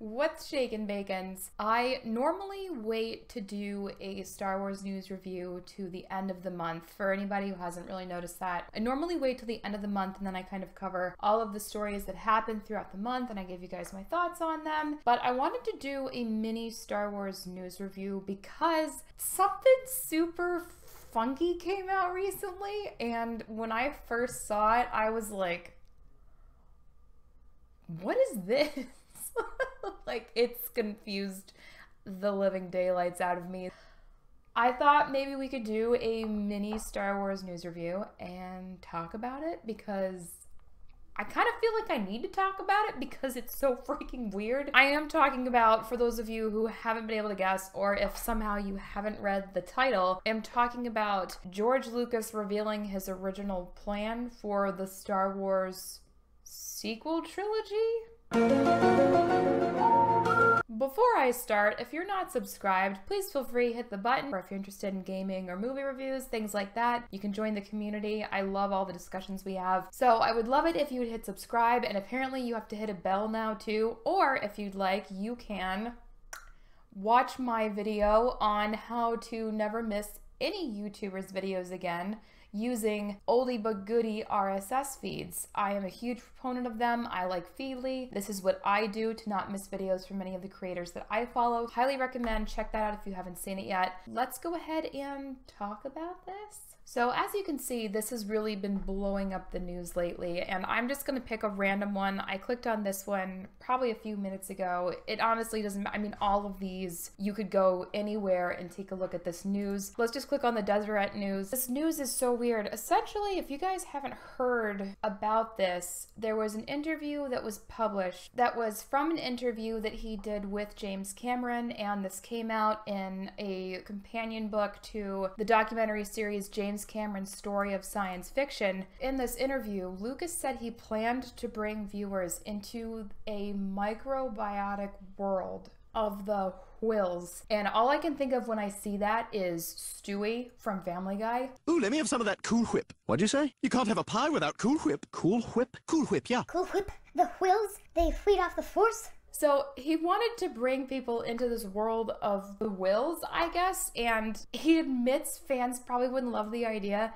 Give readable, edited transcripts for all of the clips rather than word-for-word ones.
What's shakin' bacons? I normally wait to do a Star Wars news review to the end of the month. For anybody who hasn't really noticed that, I normally wait till the end of the month and then I kind of cover all of the stories that happened throughout the month and I give you guys my thoughts on them. But I wanted to do a mini Star Wars news review because something super funky came out recently, and when I first saw it, I was like, what is this? Like, it's confused the living daylights out of me. I thought maybe we could do a mini Star Wars news review and talk about it because I kind of feel like I need to talk about it because it's so freaking weird. I am talking about, for those of you who haven't been able to guess, or if somehow you haven't read the title, I'm talking about George Lucas revealing his original plan for the Star Wars sequel trilogy. Before I start, if you're not subscribed, please feel free to hit the button. Or if you're interested in gaming or movie reviews, things like that, you can join the community. I love all the discussions we have. So I would love it if you would hit subscribe, and apparently you have to hit a bell now too. Or if you'd like, you can watch my video on how to never miss any YouTuber's videos again using oldie but goodie RSS feeds. I am a huge proponent of them. I like Feedly. This is what I do to not miss videos from any of the creators that I follow. Highly recommend. Check that out if you haven't seen it yet. Let's go ahead and talk about this. So as you can see, this has really been blowing up the news lately, and I'm just gonna pick a random one. I clicked on this one probably a few minutes ago. It honestly doesn't, I mean, all of these, you could go anywhere and take a look at this news. Let's just click on the Deseret news. This news is so weird. Essentially, if you guys haven't heard about this, there was an interview that was published that was from an interview that he did with James Cameron, and this came out in a companion book to the documentary series James Cameron's Story of Science Fiction. In this interview, Lucas said he planned to bring viewers into a microbiotic world of the Whills. And all I can think of when I see that is Stewie from Family Guy. Ooh, let me have some of that Cool Whip. What'd you say? You can't have a pie without Cool Whip. Cool Whip? Cool Whip, yeah. Cool Whip? The Whills? They feed off the Force? So he wanted to bring people into this world of the Whills, I guess, and he admits fans probably wouldn't love the idea.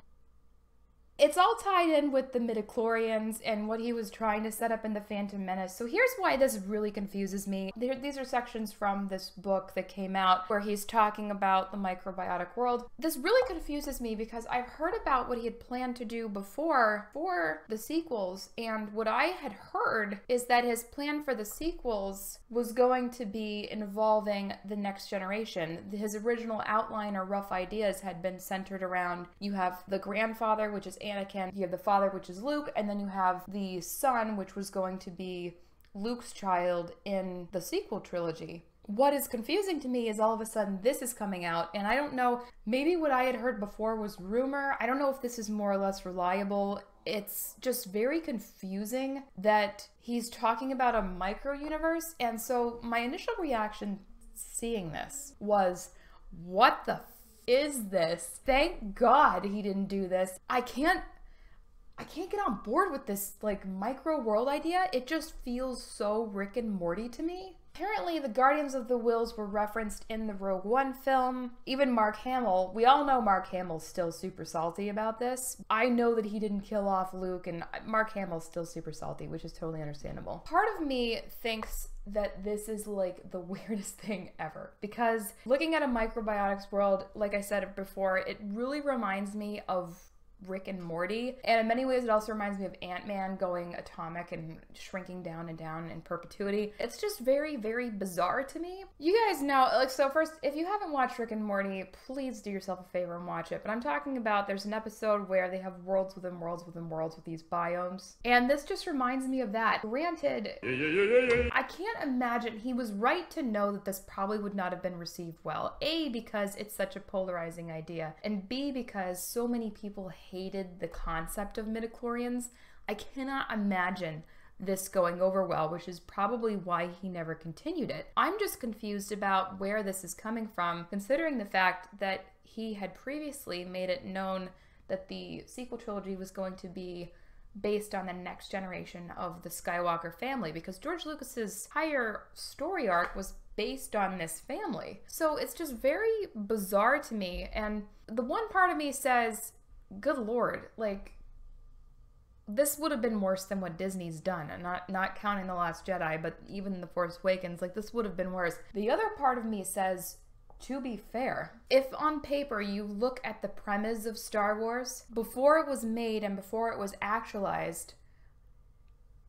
It's all tied in with the midichlorians and what he was trying to set up in the Phantom Menace. So here's why this really confuses me. These are sections from this book that came out where he's talking about the microbiotic world. This really confuses me because I've heard about what he had planned to do before for the sequels, and what I had heard is that his plan for the sequels was going to be involving the next generation. His original outline or rough ideas had been centered around, you have the grandfather, which is Anakin, you have the father, which is Luke, and then you have the son, which was going to be Luke's child in the sequel trilogy. What is confusing to me is all of a sudden this is coming out, and I don't know, maybe what I had heard before was rumor. I don't know if this is more or less reliable. It's just very confusing that he's talking about a micro-universe, and so my initial reaction seeing this was, what the is this? Thank God he didn't do this. I can't get on board with this like micro world idea. It just feels so Rick and Morty to me. Apparently the Guardians of the Whills were referenced in the Rogue One film. Even Mark Hamill, we all know Mark Hamill's still super salty about this. I know that he didn't kill off Luke, and Mark Hamill's still super salty, which is totally understandable. Part of me thinks that this is like the weirdest thing ever, because looking at a microbiotics world, like I said before, it really reminds me of Rick and Morty, and in many ways it also reminds me of Ant-Man going atomic and shrinking down and down in perpetuity. It's just very, very bizarre to me. You guys know, like, so first, if you haven't watched Rick and Morty, please do yourself a favor and watch it. But I'm talking about, there's an episode where they have worlds within worlds within worlds with these biomes, and this just reminds me of that. Granted, I can't imagine, he was right to know that this probably would not have been received well. A, because it's such a polarizing idea, and B, because so many people hated the concept of midichlorians. I cannot imagine this going over well, which is probably why he never continued it. I'm just confused about where this is coming from, considering the fact that he had previously made it known that the sequel trilogy was going to be based on the next generation of the Skywalker family, because George Lucas's entire story arc was based on this family. So it's just very bizarre to me. And the one part of me says, good Lord, like, this would have been worse than what Disney's done. And not counting The Last Jedi, but even The Force Awakens, like, this would have been worse. The other part of me says, to be fair, if on paper you look at the premise of Star Wars, before it was made and before it was actualized,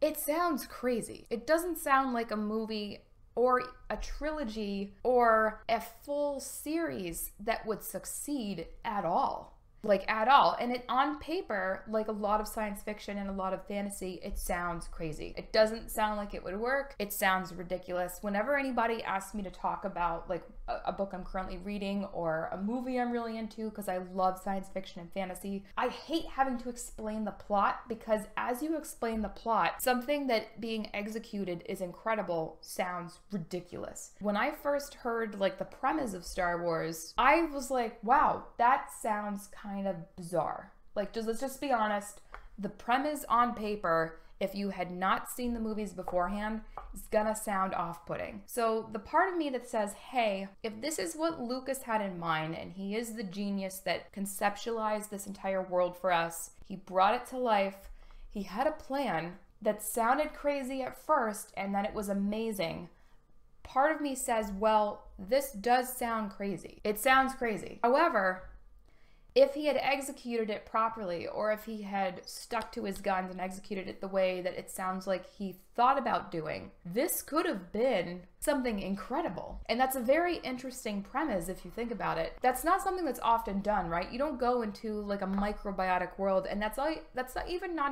it sounds crazy. It doesn't sound like a movie or a trilogy or a full series that would succeed at all. Like, at all. And it, on paper, like a lot of science fiction and a lot of fantasy, it sounds crazy. It doesn't sound like it would work. It sounds ridiculous. Whenever anybody asks me to talk about like a book I'm currently reading or a movie I'm really into, because I love science fiction and fantasy, I hate having to explain the plot, because as you explain the plot, something that being executed is incredible sounds ridiculous. When I first heard like the premise of Star Wars, I was like, wow, that sounds kind of bizarre. Like, let's just be honest, the premise on paper, if you had not seen the movies beforehand, is gonna sound off-putting. So the part of me that says, hey, if this is what Lucas had in mind, and he is the genius that conceptualized this entire world for us, he brought it to life, he had a plan that sounded crazy at first, and then it was amazing. Part of me says, well, this does sound crazy. It sounds crazy. However, if he had executed it properly, or if he had stuck to his guns and executed it the way that it sounds like he thought about doing, this could have been something incredible. And that's a very interesting premise if you think about it. That's not something that's often done, right? You don't go into like a microbiotic world, and that's not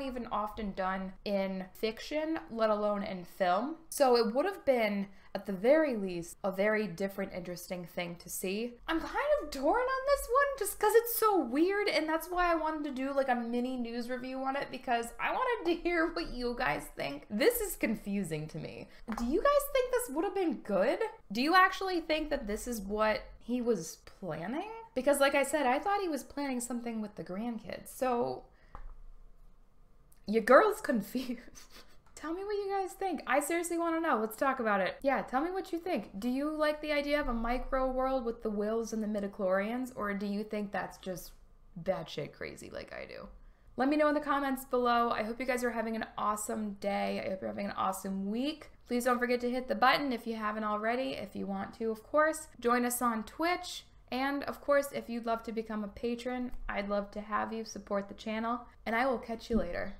even often done in fiction, let alone in film. So it would have been, at the very least, a very different, interesting thing to see. I'm kind of torn on this one just because it's so weird, and that's why I wanted to do like a mini news review on it, because I wanted to hear what you guys think. This is confusing to me. Do you guys think this would have been good? Do you actually think that this is what he was planning? Because like I said, I thought he was planning something with the grandkids. So your girl's confused. Tell me what you guys think. I seriously want to know. Let's talk about it. Yeah, tell me what you think. Do you like the idea of a micro world with the Whills and the midichlorians, or do you think that's just batshit crazy like I do? Let me know in the comments below. I hope you guys are having an awesome day. I hope you're having an awesome week. Please don't forget to hit the button if you haven't already. If you want to, of course. Join us on Twitch. And of course, if you'd love to become a patron, I'd love to have you support the channel. And I will catch you later.